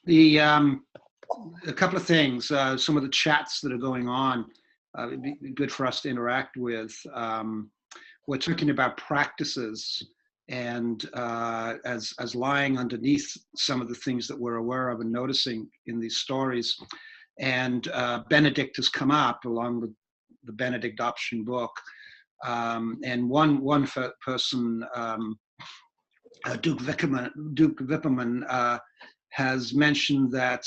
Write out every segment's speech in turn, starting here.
The a couple of things. Some of the chats that are going on. It'd be good for us to interact with. We're talking about practices, and as lying underneath some of the things that we're aware of and noticing in these stories. And Benedict has come up along with the Benedict Option book. And one person, Duke Vipperman, has mentioned that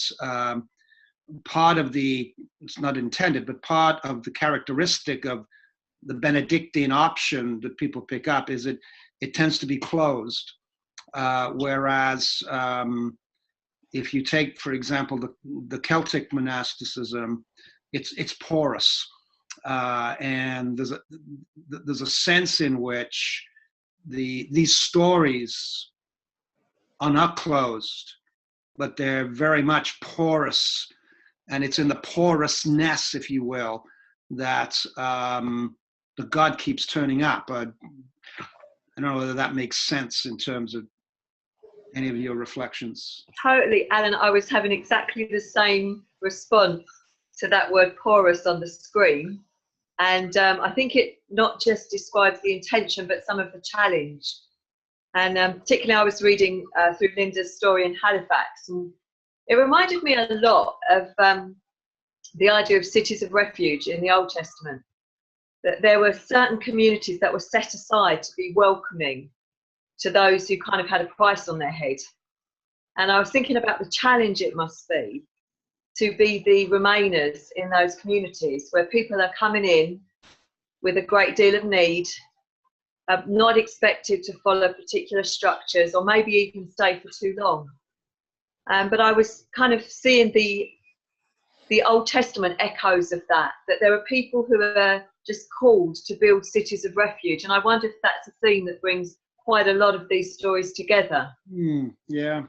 part of it's not intended, but part of the characteristic of the Benedictine option that people pick up is it tends to be closed. Whereas if you take, for example, the Celtic monasticism, it's porous. And there's a sense in which these stories are not closed, but they're very much porous, and it's in the porousness, if you will, that the God keeps turning up. I don't know whether that makes sense in terms of any of your reflections. Totally, Alan. I was having exactly the same response to that word porous on the screen. And I think it not just describes the intention, but some of the challenge. And particularly I was reading through Linda's story in Halifax, and it reminded me a lot of the idea of cities of refuge in the Old Testament, that there were certain communities that were set aside to be welcoming to those who kind of had a price on their head. And I was thinking about the challenge it must be to be the remainers in those communities where people are coming in with a great deal of need, not expected to follow particular structures or maybe even stay for too long. But I was kind of seeing the Old Testament echoes of that there are people who are just called to build cities of refuge. And I wonder if that's a theme that brings quite a lot of these stories together. Yeah.